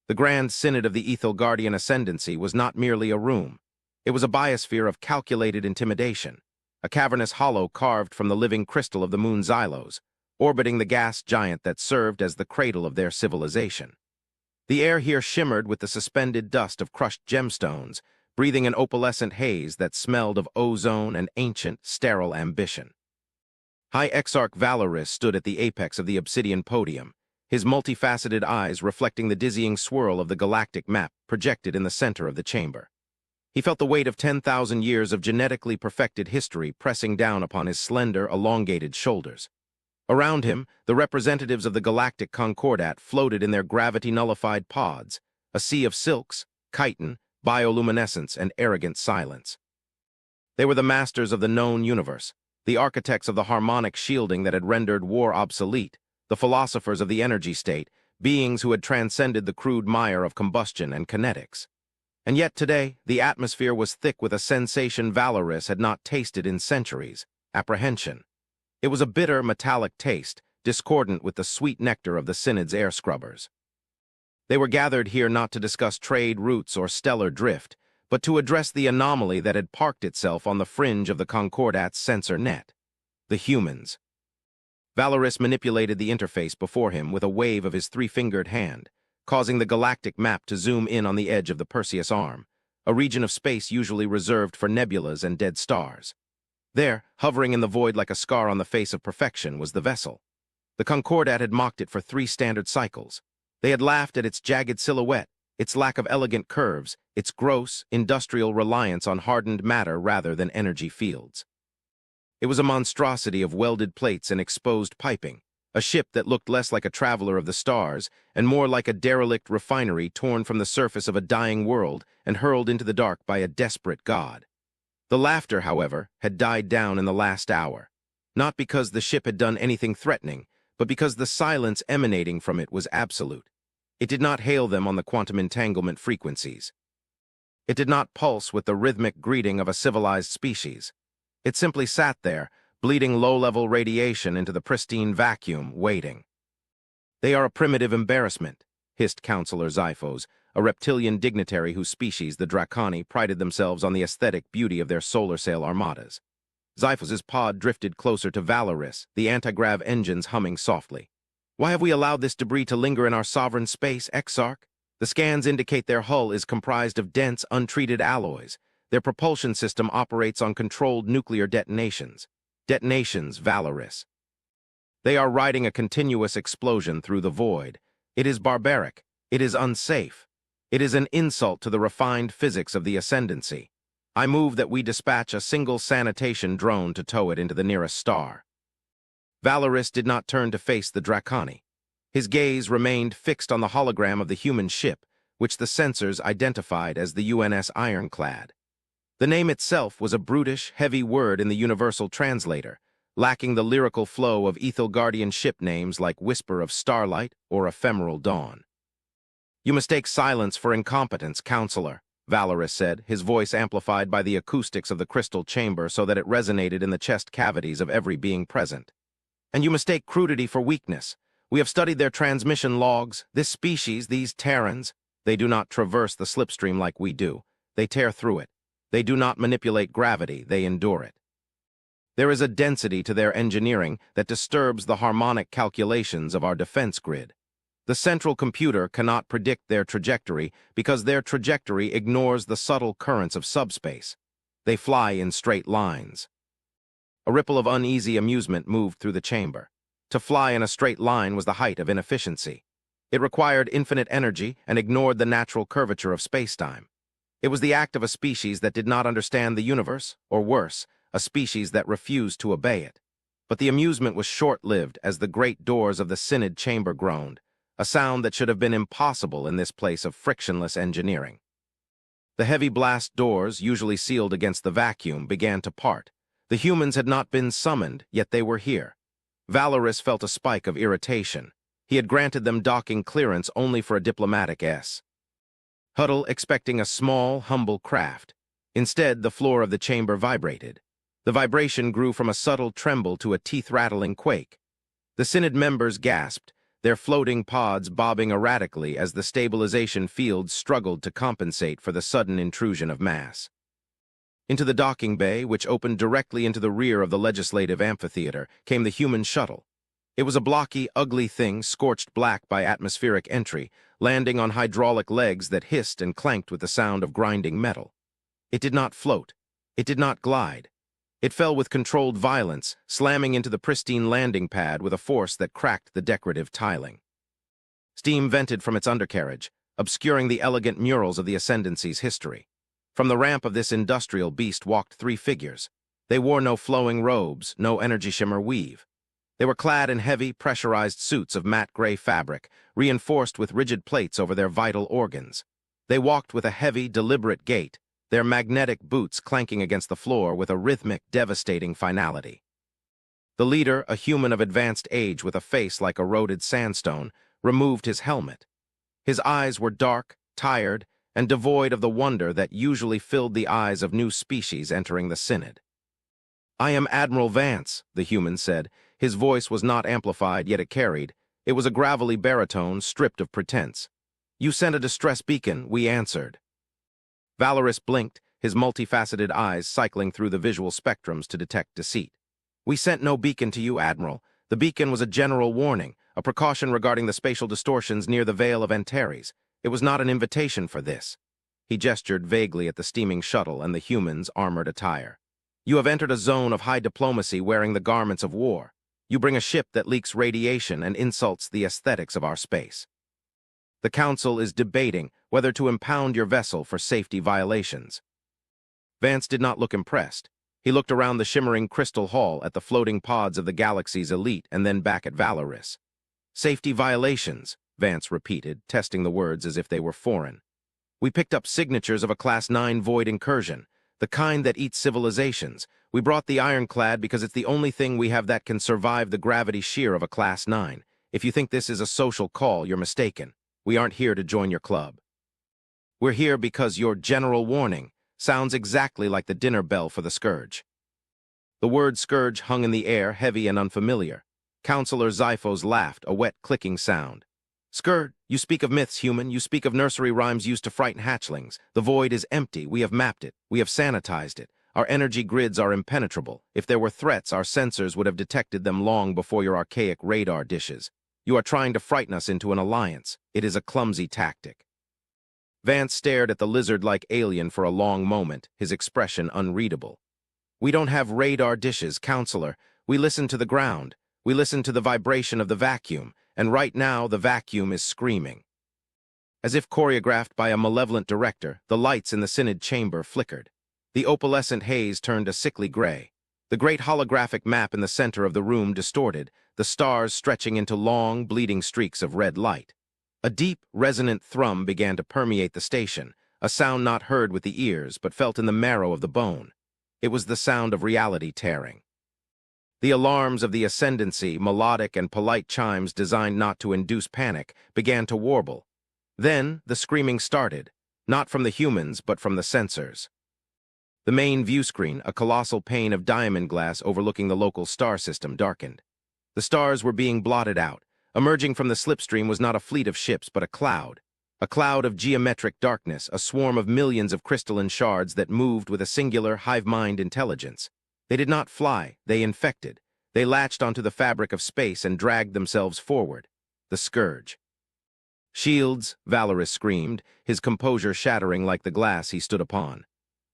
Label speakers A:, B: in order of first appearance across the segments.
A: The Grand Synod of the Guardian Ascendancy was not merely a room. It was a biosphere of calculated intimidation, a cavernous hollow carved from the living crystal of the moon Xylos, orbiting the gas giant that served as the cradle of their civilization. The air here shimmered with the suspended dust of crushed gemstones, breathing an opalescent haze that smelled of ozone and ancient, sterile ambition. High Exarch Valoris stood at the apex of the obsidian podium, his multifaceted eyes reflecting the dizzying swirl of the galactic map projected in the center of the chamber. He felt the weight of 10,000 years of genetically perfected history pressing down upon his slender, elongated shoulders. Around him, the representatives of the Galactic Concordat floated in their gravity-nullified pods, a sea of silks, chitin, bioluminescence, and arrogant silence. They were the masters of the known universe, the architects of the harmonic shielding that had rendered war obsolete, the philosophers of the energy state, beings who had transcended the crude mire of combustion and kinetics. And yet today, the atmosphere was thick with a sensation Valoris had not tasted in centuries: apprehension. It was a bitter, metallic taste, discordant with the sweet nectar of the Synod's air scrubbers. They were gathered here not to discuss trade routes or stellar drift, but to address the anomaly that had parked itself on the fringe of the Concordat's sensor net: the humans. Valoris manipulated the interface before him with a wave of his three-fingered hand, causing the galactic map to zoom in on the edge of the Perseus arm, a region of space usually reserved for nebulas and dead stars. There, hovering in the void like a scar on the face of perfection, was the vessel. The Concordat had mocked it for 3 standard cycles. They had laughed at its jagged silhouette, its lack of elegant curves, its gross, industrial reliance on hardened matter rather than energy fields. It was a monstrosity of welded plates and exposed piping, a ship that looked less like a traveler of the stars and more like a derelict refinery torn from the surface of a dying world and hurled into the dark by a desperate god. The laughter, however, had died down in the last hour, not because the ship had done anything threatening, but because the silence emanating from it was absolute. It did not hail them on the quantum entanglement frequencies. It did not pulse with the rhythmic greeting of a civilized species. It simply sat there, bleeding low-level radiation into the pristine vacuum, waiting. "They are a primitive embarrassment," hissed Counselor Xiphos, a reptilian dignitary whose species, the Draconi, prided themselves on the aesthetic beauty of their solar sail armadas. Xiphos's pod drifted closer to Valoris, the anti-grav engines humming softly. "Why have we allowed this debris to linger in our sovereign space, Exarch? The scans indicate their hull is comprised of dense, untreated alloys. Their propulsion system operates on controlled nuclear detonations. Detonations, Valoris. They are riding a continuous explosion through the void. It is barbaric. It is unsafe. It is an insult to the refined physics of the Ascendancy. I move that we dispatch a single sanitation drone to tow it into the nearest star." Valoris did not turn to face the Draconi. His gaze remained fixed on the hologram of the human ship, which the sensors identified as the UNS Ironclad. The name itself was a brutish, heavy word in the universal translator, lacking the lyrical flow of Guardian ship names like Whisper of Starlight or Ephemeral Dawn. "You mistake silence for incompetence, Counselor," Valoris said, his voice amplified by the acoustics of the crystal chamber so that it resonated in the chest cavities of every being present. "And you mistake crudity for weakness. We have studied their transmission logs. This species, these Terrans, they do not traverse the slipstream like we do. They tear through it. They do not manipulate gravity, they endure it. There is a density to their engineering that disturbs the harmonic calculations of our defense grid. The central computer cannot predict their trajectory because their trajectory ignores the subtle currents of subspace. They fly in straight lines." A ripple of uneasy amusement moved through the chamber. To fly in a straight line was the height of inefficiency. It required infinite energy and ignored the natural curvature of spacetime. It was the act of a species that did not understand the universe, or worse, a species that refused to obey it. But the amusement was short-lived as the great doors of the Synod chamber groaned, a sound that should have been impossible in this place of frictionless engineering. The heavy blast doors, usually sealed against the vacuum, began to part. The humans had not been summoned, yet they were here. Valoris felt a spike of irritation. He had granted them docking clearance only for a diplomatic S. Huddle expecting a small, humble craft. Instead, the floor of the chamber vibrated. The vibration grew from a subtle tremble to a teeth-rattling quake. The Synod members gasped, their floating pods bobbing erratically as the stabilization fields struggled to compensate for the sudden intrusion of mass. Into the docking bay, which opened directly into the rear of the legislative amphitheater, came the human shuttle. It was a blocky, ugly thing scorched black by atmospheric entry, landing on hydraulic legs that hissed and clanked with the sound of grinding metal. It did not float. It did not glide. It fell with controlled violence, slamming into the pristine landing pad with a force that cracked the decorative tiling. Steam vented from its undercarriage, obscuring the elegant murals of the Ascendancy's history. From the ramp of this industrial beast walked 3 figures. They wore no flowing robes, no energy shimmer weave. They were clad in heavy, pressurized suits of matte gray fabric, reinforced with rigid plates over their vital organs. They walked with a heavy, deliberate gait, their magnetic boots clanking against the floor with a rhythmic, devastating finality. The leader, a human of advanced age with a face like eroded sandstone, removed his helmet. His eyes were dark, tired, and devoid of the wonder that usually filled the eyes of new species entering the Synod. "I am Admiral Vance," the human said. His voice was not amplified, yet it carried. It was a gravelly baritone, stripped of pretense. "You sent a distress beacon, we answered." Valorous blinked, his multifaceted eyes cycling through the visual spectrums to detect deceit. "We sent no beacon to you, Admiral. The beacon was a general warning, a precaution regarding the spatial distortions near the Vale of Antares. It was not an invitation for this." He gestured vaguely at the steaming shuttle and the human's armored attire. "You have entered a zone of high diplomacy wearing the garments of war. You bring a ship that leaks radiation and insults the aesthetics of our space. The Council is debating whether to impound your vessel for safety violations." Vance did not look impressed. He looked around the shimmering crystal hall at the floating pods of the galaxy's elite and then back at Valoris. "Safety violations," Vance repeated, testing the words as if they were foreign. "We picked up signatures of a Class 9 void incursion, the kind that eats civilizations. We brought the ironclad because it's the only thing we have that can survive the gravity shear of a Class 9. If you think this is a social call, you're mistaken. We aren't here to join your club. We're here because your general warning sounds exactly like the dinner bell for the Scourge." The word Scourge hung in the air, heavy and unfamiliar. Counselor Xiphos laughed, a wet clicking sound. "Scourge, you speak of myths, human. You speak of nursery rhymes used to frighten hatchlings. The void is empty. We have mapped it. We have sanitized it. Our energy grids are impenetrable. If there were threats, our sensors would have detected them long before your archaic radar dishes. You are trying to frighten us into an alliance. It is a clumsy tactic." Vance stared at the lizard-like alien for a long moment, his expression unreadable. "We don't have radar dishes, Counselor. We listen to the ground. We listen to the vibration of the vacuum, and right now the vacuum is screaming." As if choreographed by a malevolent director, the lights in the Synod chamber flickered. The opalescent haze turned a sickly gray. The great holographic map in the center of the room distorted, the stars stretching into long, bleeding streaks of red light. A deep, resonant thrum began to permeate the station, a sound not heard with the ears but felt in the marrow of the bone. It was the sound of reality tearing. The alarms of the Ascendancy, melodic and polite chimes designed not to induce panic, began to warble. Then the screaming started, not from the humans but from the sensors. The main view screen, a colossal pane of diamond glass overlooking the local star system, darkened. The stars were being blotted out. Emerging from the slipstream was not a fleet of ships but a cloud of geometric darkness, a swarm of millions of crystalline shards that moved with a singular hive-mind intelligence. They did not fly, they infected. They latched onto the fabric of space and dragged themselves forward. The Scourge. "Shields," Valoris screamed, his composure shattering like the glass he stood upon.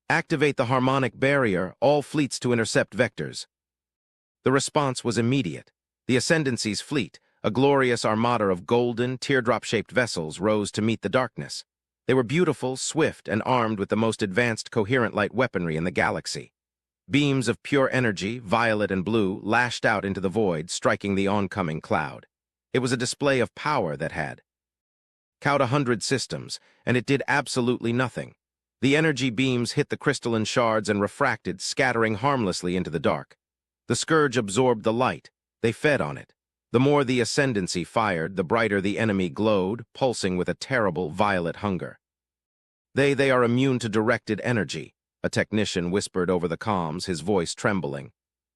A: "Activate the harmonic barrier, all fleets to intercept vectors." The response was immediate. The Ascendancy's fleet, a glorious armada of golden, teardrop-shaped vessels, rose to meet the darkness. They were beautiful, swift, and armed with the most advanced coherent light weaponry in the galaxy. Beams of pure energy, violet and blue, lashed out into the void, striking the oncoming cloud. It was a display of power that had cowed 100 systems, and it did absolutely nothing. The energy beams hit the crystalline shards and refracted, scattering harmlessly into the dark. The Scourge absorbed the light. They fed on it. The more the Ascendancy fired, the brighter the enemy glowed, pulsing with a terrible violet hunger. They are immune to directed energy," a technician whispered over the comms, his voice trembling.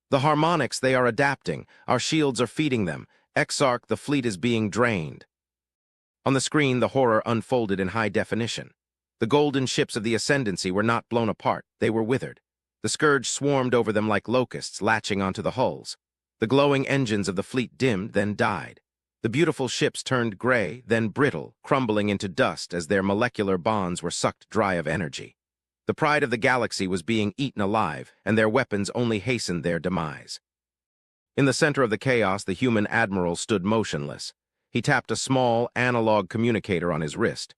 A: "The harmonics they are adapting. Our shields are feeding them. Exarch, the fleet is being drained. On the screen, the horror unfolded in high definition. The golden ships of the Ascendancy were not blown apart, they were withered. The scourge swarmed over them like locusts, latching onto the hulls. The glowing engines of the fleet dimmed, then died. The beautiful ships turned gray, then brittle, crumbling into dust as their molecular bonds were sucked dry of energy. The pride of the galaxy was being eaten alive, and their weapons only hastened their demise. In the center of the chaos, the human admiral stood motionless. He tapped a small, analog communicator on his wrist.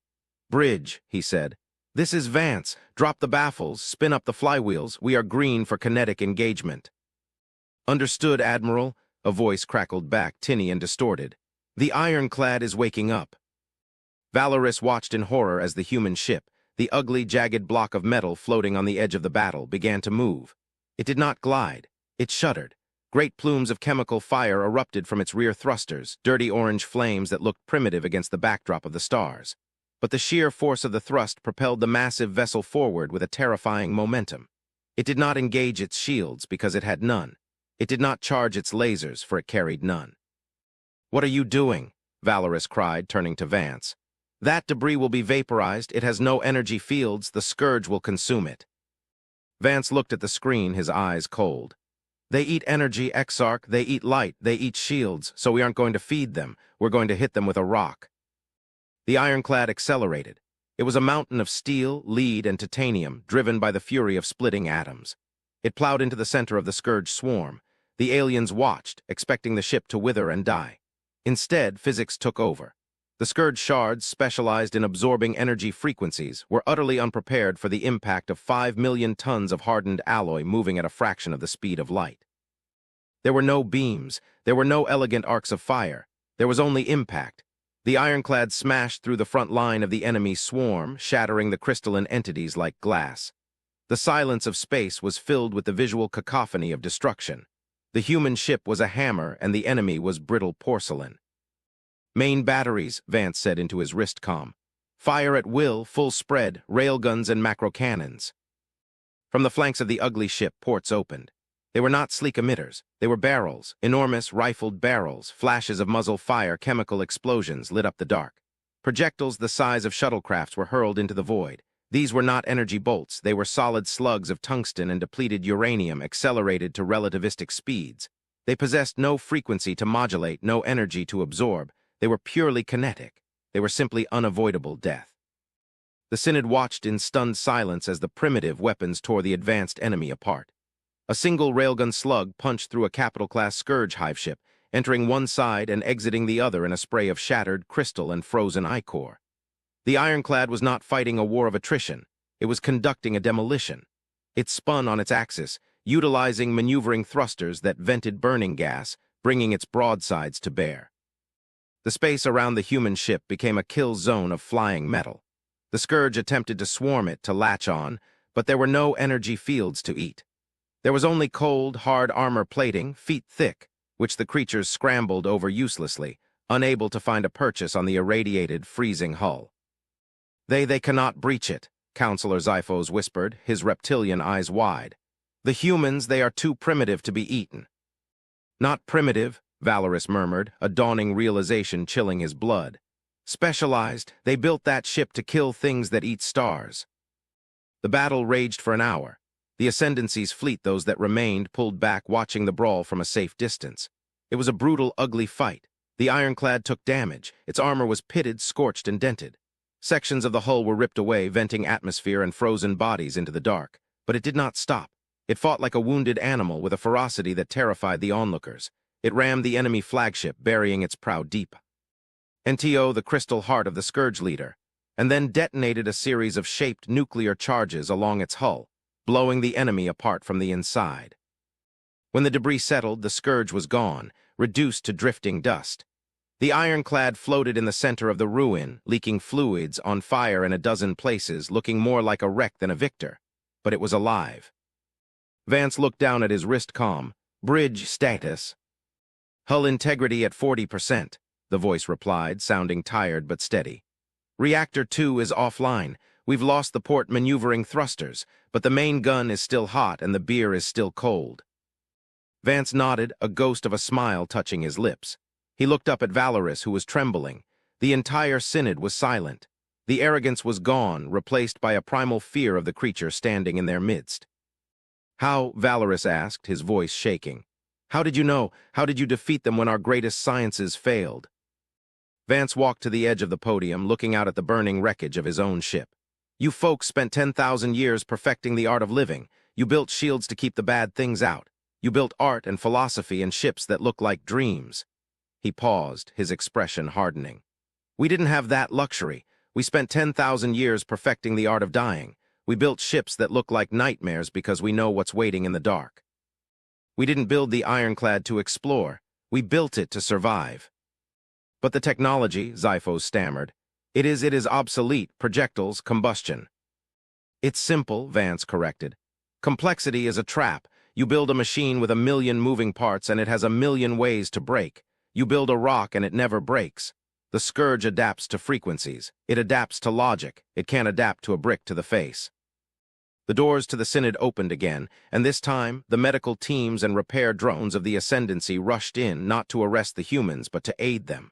A: "Bridge," he said. "This is Vance. Drop the baffles, spin up the flywheels. We are green for kinetic engagement." "Understood, Admiral," a voice crackled back, tinny and distorted. "The ironclad is waking up." Valoris watched in horror as the human ship, the ugly, jagged block of metal floating on the edge of the battle, began to move. It did not glide. It shuddered. Great plumes of chemical fire erupted from its rear thrusters, dirty orange flames that looked primitive against the backdrop of the stars. But the sheer force of the thrust propelled the massive vessel forward with a terrifying momentum. It did not engage its shields because it had none. It did not charge its lasers, for it carried none. "What are you doing?" Valoris cried, turning to Vance. "That debris will be vaporized. It has no energy fields. The scourge will consume it." Vance looked at the screen, his eyes cold. "They eat energy, Exarch. They eat light. They eat shields, so we aren't going to feed them. We're going to hit them with a rock." The ironclad accelerated. It was a mountain of steel, lead, and titanium, driven by the fury of splitting atoms. It plowed into the center of the scourge swarm. The aliens watched, expecting the ship to wither and die. Instead, physics took over. The scourge shards, specialized in absorbing energy frequencies, were utterly unprepared for the impact of 5 million tons of hardened alloy moving at a fraction of the speed of light. There were no beams. There were no elegant arcs of fire. There was only impact. The ironclad smashed through the front line of the enemy swarm, shattering the crystalline entities like glass. The silence of space was filled with the visual cacophony of destruction. The human ship was a hammer, and the enemy was brittle porcelain. "Main batteries," Vance said into his wrist comm. "Fire at will, full spread, railguns and macro cannons." From the flanks of the ugly ship, ports opened. They were not sleek emitters. They were barrels, enormous rifled barrels. Flashes of muzzle fire, chemical explosions lit up the dark. Projectiles the size of shuttlecrafts were hurled into the void. These were not energy bolts. They were solid slugs of tungsten and depleted uranium accelerated to relativistic speeds. They possessed no frequency to modulate, no energy to absorb. They were purely kinetic. They were simply unavoidable death. The Synod watched in stunned silence as the primitive weapons tore the advanced enemy apart. A single railgun slug punched through a capital-class Scourge hive ship, entering one side and exiting the other in a spray of shattered crystal and frozen ichor. The ironclad was not fighting a war of attrition. It was conducting a demolition. It spun on its axis, utilizing maneuvering thrusters that vented burning gas, bringing its broadsides to bear. The space around the human ship became a kill zone of flying metal. The Scourge attempted to swarm it, to latch on, but there were no energy fields to eat. There was only cold, hard armor plating, feet thick, which the creatures scrambled over uselessly, unable to find a purchase on the irradiated, freezing hull. They cannot breach it," Counselor Xiphos whispered, his reptilian eyes wide. "The humans, they are too primitive to be eaten." "Not primitive," Valoris murmured, a dawning realization chilling his blood. "Specialized. They built that ship to kill things that eat stars." The battle raged for an hour. The Ascendancy's fleet, those that remained, pulled back, watching the brawl from a safe distance. It was a brutal, ugly fight. The ironclad took damage. Its armor was pitted, scorched, and dented. Sections of the hull were ripped away, venting atmosphere and frozen bodies into the dark. But it did not stop. It fought like a wounded animal with a ferocity that terrified the onlookers. It rammed the enemy flagship, burying its prow deep. NTO, the crystal heart of the Scourge leader, and then detonated a series of shaped nuclear charges along its hull, blowing the enemy apart from the inside. When the debris settled, the Scourge was gone, reduced to drifting dust. The ironclad floated in the center of the ruin, leaking fluids, on fire in a dozen places, looking more like a wreck than a victor. But it was alive. Vance looked down at his wrist comm. "Bridge status." "Hull integrity at 40%, the voice replied, sounding tired but steady. "Reactor 2 is offline. We've lost the port maneuvering thrusters, but the main gun is still hot and the beer is still cold." Vance nodded, a ghost of a smile touching his lips. He looked up at Valorous, who was trembling. The entire synod was silent. The arrogance was gone, replaced by a primal fear of the creature standing in their midst. "How?" Valorous asked, his voice shaking. "How did you know? How did you defeat them when our greatest sciences failed?" Vance walked to the edge of the podium, looking out at the burning wreckage of his own ship. "You folks spent 10,000 years perfecting the art of living. You built shields to keep the bad things out. You built art and philosophy and ships that look like dreams." He paused, his expression hardening. "We didn't have that luxury. We spent 10,000 years perfecting the art of dying. We built ships that look like nightmares because we know what's waiting in the dark. We didn't build the ironclad to explore. We built it to survive." "But the technology," Xiphos stammered. It is obsolete, projectiles, combustion." "It's simple," Vance corrected. "Complexity is a trap. You build a machine with 1,000,000 moving parts and it has 1,000,000 ways to break. You build a rock and it never breaks. The scourge adapts to frequencies. It adapts to logic. It can't adapt to a brick to the face." The doors to the synod opened again, and this time, the medical teams and repair drones of the Ascendancy rushed in, not to arrest the humans, but to aid them.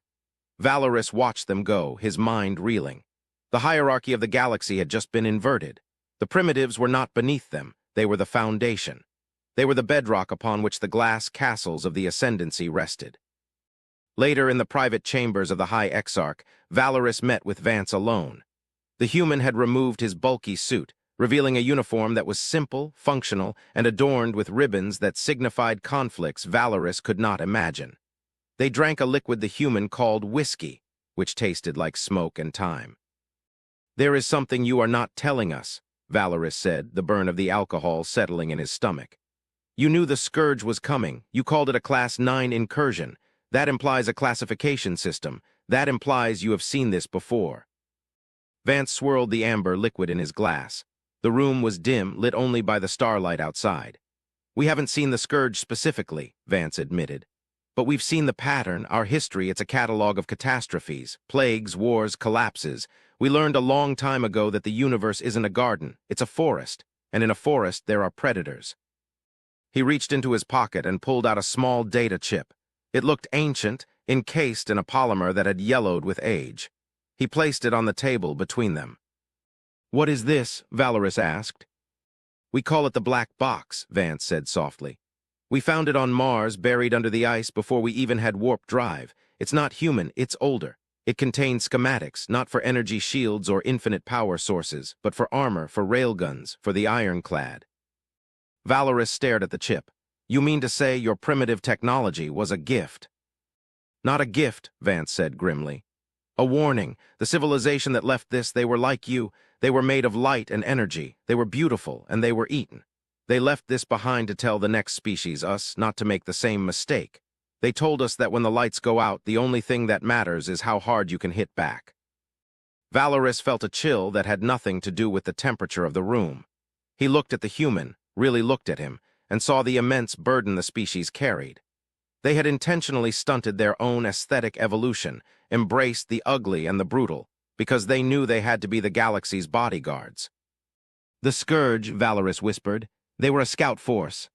A: Valorous watched them go, his mind reeling. The hierarchy of the galaxy had just been inverted. The primitives were not beneath them. They were the foundation. They were the bedrock upon which the glass castles of the Ascendancy rested. Later, in the private chambers of the High Exarch, Valorous met with Vance alone. The human had removed his bulky suit, revealing a uniform that was simple, functional, and adorned with ribbons that signified conflicts Valorous could not imagine. They drank a liquid the human called whiskey, which tasted like smoke and time. "There is something you are not telling us," Valorous said, the burn of the alcohol settling in his stomach. "You knew the scourge was coming. You called it a Class 9 incursion. That implies a classification system. That implies you have seen this before." Vance swirled the amber liquid in his glass. The room was dim, lit only by the starlight outside. "We haven't seen the scourge specifically," Vance admitted. "But we've seen the pattern, our history. It's a catalog of catastrophes, plagues, wars, collapses. We learned a long time ago that the universe isn't a garden, it's a forest, and in a forest there are predators." He reached into his pocket and pulled out a small data chip. It looked ancient, encased in a polymer that had yellowed with age. He placed it on the table between them. "What is this?" Valorous asked. "We call it the black box," Vance said softly. "We found it on Mars, buried under the ice before we even had warp drive. It's not human, it's older. It contains schematics, not for energy shields or infinite power sources, but for armor, for railguns, for the ironclad." Valorous stared at the chip. "You mean to say your primitive technology was a gift?" "Not a gift," Vance said grimly. "A warning. The civilization that left this, they were like you. They were made of light and energy. They were beautiful, and they were eaten. They left this behind to tell the next species, us, not to make the same mistake. They told us that when the lights go out, the only thing that matters is how hard you can hit back." Valorous felt a chill that had nothing to do with the temperature of the room. He looked at the human, really looked at him, and saw the immense burden the species carried. They had intentionally stunted their own aesthetic evolution, embraced the ugly and the brutal, because they knew they had to be the galaxy's bodyguards. "The Scourge," Valorous whispered. "They were a scout force."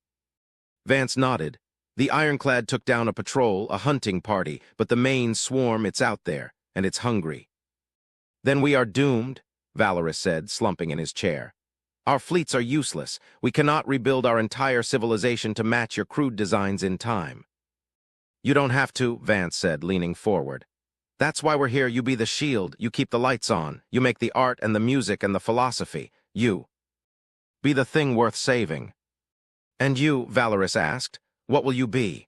A: Vance nodded. "The ironclad took down a patrol, a hunting party, but the main swarm, it's out there, and it's hungry." "Then we are doomed," Valorous said, slumping in his chair. "Our fleets are useless. We cannot rebuild our entire civilization to match your crude designs in time." "You don't have to," Vance said, leaning forward. "That's why we're here. You be the shield. You keep the lights on. You make the art and the music and the philosophy. You be the thing worth saving." "And you," Valorous asked, "what will you be?"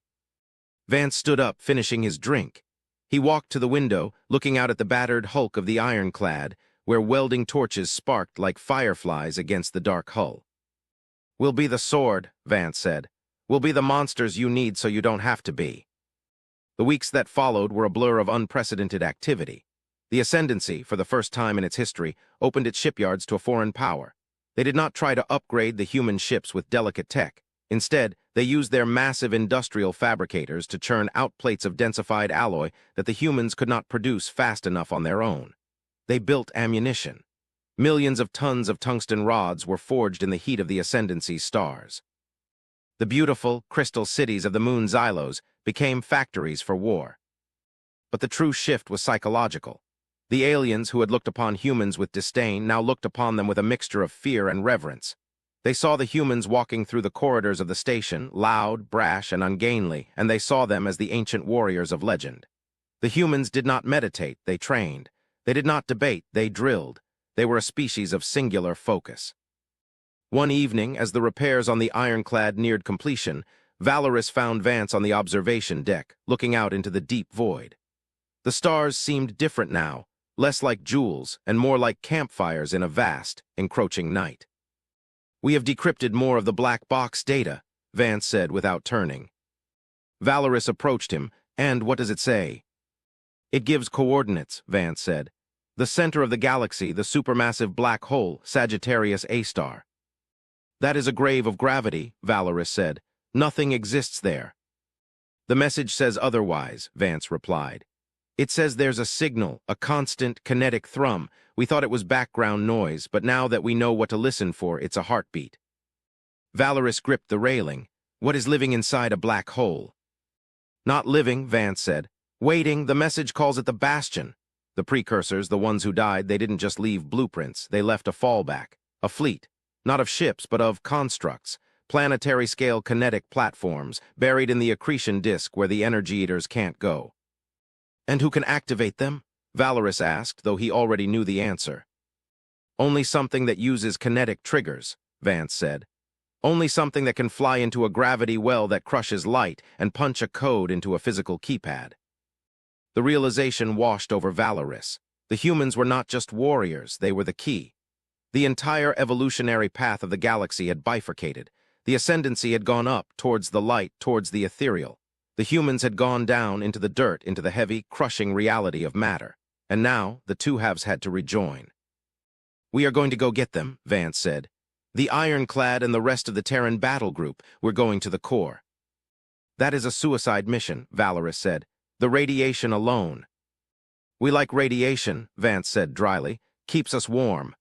A: Vance stood up, finishing his drink. He walked to the window, looking out at the battered hulk of the ironclad, where welding torches sparked like fireflies against the dark hull. "We'll be the sword," Vance said. "We'll be the monsters you need so you don't have to be." The weeks that followed were a blur of unprecedented activity. The Ascendancy, for the first time in its history, opened its shipyards to a foreign power. They did not try to upgrade the human ships with delicate tech. Instead, they used their massive industrial fabricators to churn out plates of densified alloy that the humans could not produce fast enough on their own. They built ammunition. Millions of tons of tungsten rods were forged in the heat of the Ascendancy's stars. The beautiful, crystal cities of the moon Xylos became factories for war. But the true shift was psychological. The aliens who had looked upon humans with disdain now looked upon them with a mixture of fear and reverence. They saw the humans walking through the corridors of the station, loud, brash, and ungainly, and they saw them as the ancient warriors of legend. The humans did not meditate, they trained. They did not debate, they drilled. They were a species of singular focus. One evening, as the repairs on the ironclad neared completion, Valorous found Vance on the observation deck, looking out into the deep void. The stars seemed different now, less like jewels and more like campfires in a vast, encroaching night. "We have decrypted more of the black box data," Vance said without turning. Valorous approached him, and what does it say? "It gives coordinates," Vance said. "The center of the galaxy, the supermassive black hole, Sagittarius A star." "That is a grave of gravity," Valorous said. "Nothing exists there." "The message says otherwise," Vance replied. "It says there's a signal, a constant, kinetic thrum. We thought it was background noise, but now that we know what to listen for, it's a heartbeat." Valorous gripped the railing. "What is living inside a black hole?" "Not living," Vance said. "Waiting, the message calls it the Bastion. The precursors, the ones who died, they didn't just leave blueprints, they left a fallback, a fleet, not of ships, but of constructs, planetary-scale kinetic platforms, buried in the accretion disk where the energy eaters can't go." "And who can activate them?" Valorous asked, though he already knew the answer. "Only something that uses kinetic triggers," Vance said. "Only something that can fly into a gravity well that crushes light and punch a code into a physical keypad." The realization washed over Valorous. The humans were not just warriors, they were the key. The entire evolutionary path of the galaxy had bifurcated. The ascendancy had gone up, towards the light, towards the ethereal. The humans had gone down into the dirt, into the heavy, crushing reality of matter. And now, the two halves had to rejoin. "We are going to go get them," Vance said. "The Ironclad and the rest of the Terran battle group, we're going to the core." "That is a suicide mission," Valorous said. "The radiation alone." "We like radiation," Vance said dryly. "Keeps us warm."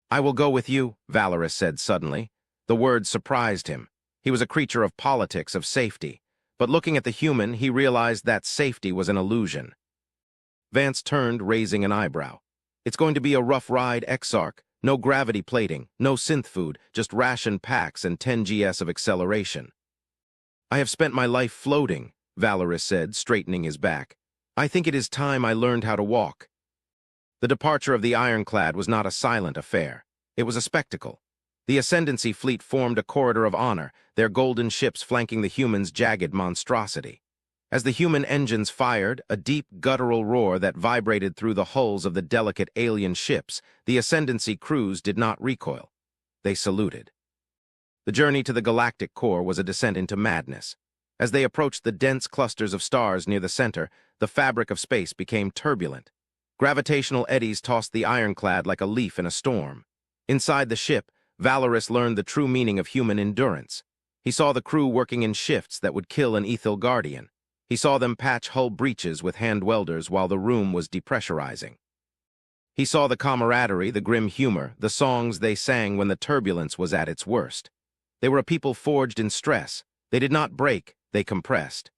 A: "I will go with you," Valorous said suddenly. The word surprised him. He was a creature of politics, of safety. But looking at the human, he realized that safety was an illusion. Vance turned, raising an eyebrow. "It's going to be a rough ride, Exarch. No gravity plating, no synth food, just ration packs and 10 GS of acceleration." "I have spent my life floating," Valorous said, straightening his back. "I think it is time I learned how to walk." The departure of the Ironclad was not a silent affair. It was a spectacle. The Ascendancy fleet formed a corridor of honor, their golden ships flanking the humans' jagged monstrosity. As the human engines fired, a deep, guttural roar that vibrated through the hulls of the delicate alien ships, the Ascendancy crews did not recoil. They saluted. The journey to the galactic core was a descent into madness. As they approached the dense clusters of stars near the center, the fabric of space became turbulent. Gravitational eddies tossed the Ironclad like a leaf in a storm. Inside the ship, Valorous learned the true meaning of human endurance. He saw the crew working in shifts that would kill an Ethel Guardian. He saw them patch hull breaches with hand welders while the room was depressurizing. He saw the camaraderie, the grim humor, the songs they sang when the turbulence was at its worst. They were a people forged in stress. They did not break, they compressed.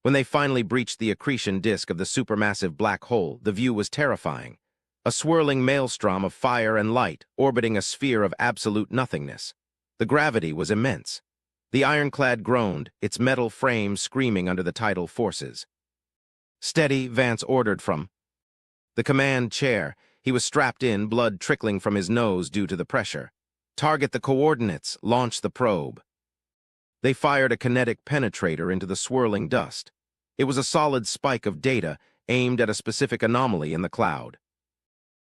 A: When they finally breached the accretion disk of the supermassive black hole, the view was terrifying. A swirling maelstrom of fire and light, orbiting a sphere of absolute nothingness. The gravity was immense. The Ironclad groaned, its metal frame screaming under the tidal forces. "Steady," Vance ordered from the command chair. He was strapped in, blood trickling from his nose due to the pressure. "Target the coordinates, launch the probe." They fired a kinetic penetrator into the swirling dust. It was a solid spike of data aimed at a specific anomaly in the cloud.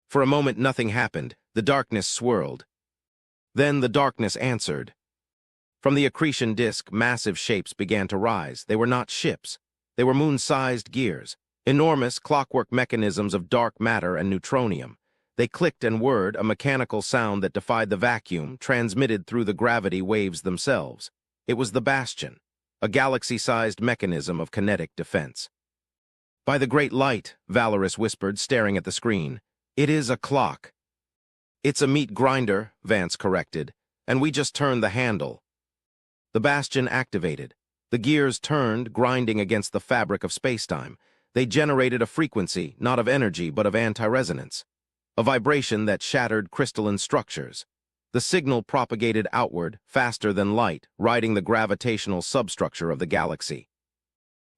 A: For a moment nothing happened. The darkness swirled. Then the darkness answered. From the accretion disk, massive shapes began to rise. They were not ships. They were moon-sized gears, enormous clockwork mechanisms of dark matter and neutronium. They clicked and whirred, a mechanical sound that defied the vacuum, transmitted through the gravity waves themselves. It was the Bastion, a galaxy-sized mechanism of kinetic defense. "By the great light," Valorous whispered, staring at the screen. "It is a clock." "It's a meat grinder," Vance corrected, "and we just turned the handle." The Bastion activated. The gears turned, grinding against the fabric of spacetime. They generated a frequency, not of energy, but of anti-resonance, a vibration that shattered crystalline structures. The signal propagated outward, faster than light, riding the gravitational substructure of the galaxy.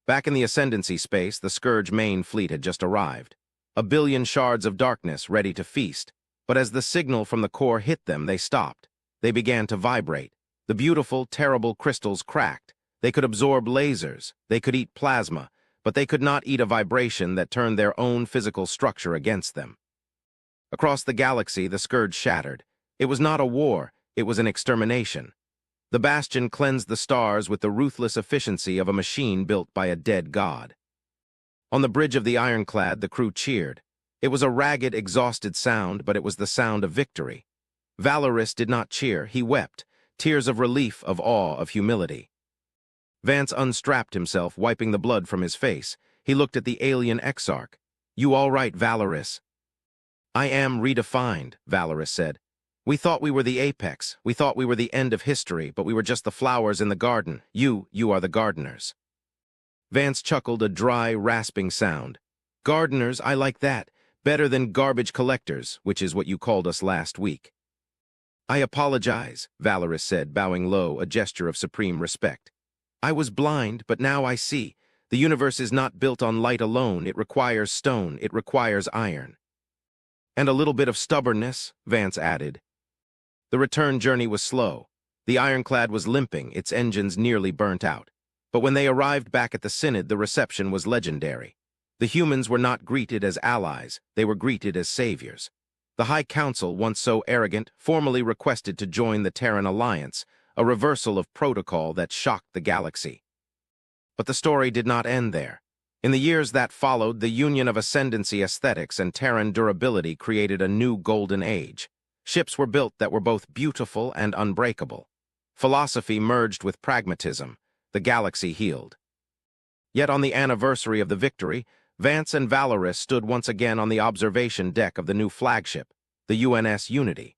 A: Back in the Ascendancy space, the Scourge main fleet had just arrived. A billion shards of darkness ready to feast. But as the signal from the core hit them, they stopped. They began to vibrate. The beautiful, terrible crystals cracked. They could absorb lasers. They could eat plasma. But they could not eat a vibration that turned their own physical structure against them. Across the galaxy, the Scourge shattered. It was not a war, it was an extermination. The Bastion cleansed the stars with the ruthless efficiency of a machine built by a dead god. On the bridge of the ironclad, the crew cheered. It was a ragged, exhausted sound, but it was the sound of victory. Valorous did not cheer, he wept, tears of relief, of awe, of humility. Vance unstrapped himself, wiping the blood from his face. He looked at the alien exarch. "You all right, Valorous?" "I am redefined," Valorous said. "We thought we were the apex. We thought we were the end of history, but we were just the flowers in the garden. You are the gardeners." Vance chuckled, a dry, rasping sound. "Gardeners, I like that. Better than garbage collectors, which is what you called us last week." "I apologize," Valorous said, bowing low, a gesture of supreme respect. "I was blind, but now I see. The universe is not built on light alone. It requires stone. It requires iron." "And a little bit of stubbornness," Vance added. The return journey was slow. The ironclad was limping, its engines nearly burnt out. But when they arrived back at the Synod, the reception was legendary. The humans were not greeted as allies, they were greeted as saviors. The High Council, once so arrogant, formally requested to join the Terran Alliance, a reversal of protocol that shocked the galaxy. But the story did not end there. In the years that followed, the union of Ascendancy aesthetics and Terran durability created a new golden age. Ships were built that were both beautiful and unbreakable. Philosophy merged with pragmatism. The galaxy healed. Yet on the anniversary of the victory, Vance and Valorous stood once again on the observation deck of the new flagship, the UNS Unity.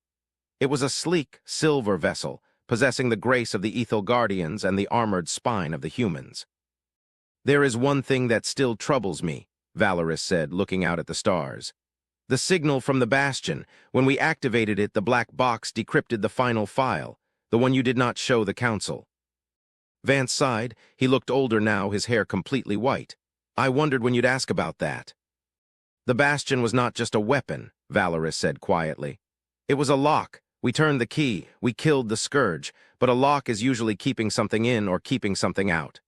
A: It was a sleek, silver vessel, possessing the grace of the Ethel Guardians and the armored spine of the humans. "There is one thing that still troubles me," Valorous said, looking out at the stars. "The signal from the Bastion. When we activated it, the black box decrypted the final file, the one you did not show the Council." Vance sighed. He looked older now, his hair completely white. "I wondered when you'd ask about that." "The Bastion was not just a weapon," Valorous said quietly. "It was a lock. We turned the key. We killed the Scourge. But a lock is usually keeping something in or keeping something out."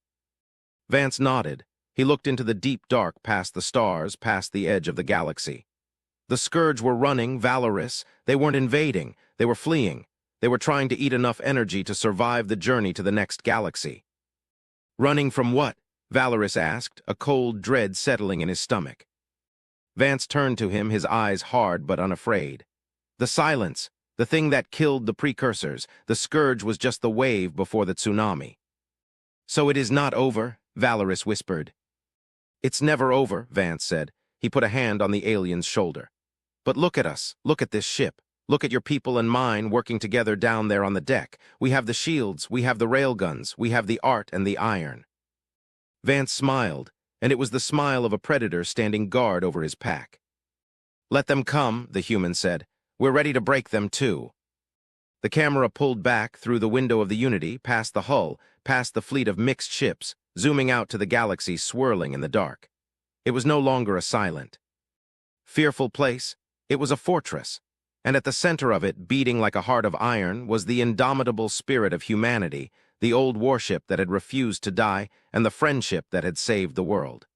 A: Vance nodded. He looked into the deep dark, past the stars, past the edge of the galaxy. The Scourge were running, Valorous. They weren't invading. They were fleeing. They were trying to eat enough energy to survive the journey to the next galaxy. "Running from what?" Valorous asked, a cold dread settling in his stomach. Vance turned to him, his eyes hard but unafraid. "The silence, the thing that killed the precursors. The Scourge was just the wave before the tsunami." "So it is not over," Valorous whispered. "It's never over," Vance said. He put a hand on the alien's shoulder. "But look at us. Look at this ship. Look at your people and mine working together down there on the deck. We have the shields, we have the railguns, we have the art and the iron." Vance smiled, and it was the smile of a predator standing guard over his pack. "Let them come," the human said. "We're ready to break them too." The camera pulled back through the window of the Unity, past the hull, past the fleet of mixed ships, zooming out to the galaxy swirling in the dark. It was no longer a silent, fearful place. It was a fortress. And at the center of it, beating like a heart of iron, was the indomitable spirit of humanity, the old warship that had refused to die, and the friendship that had saved the world.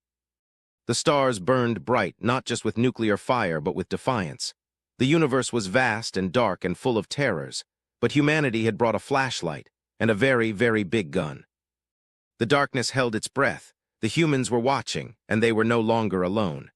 A: The stars burned bright, not just with nuclear fire, but with defiance. The universe was vast and dark and full of terrors, but humanity had brought a flashlight and a very, very big gun. The darkness held its breath. The humans were watching, and they were no longer alone.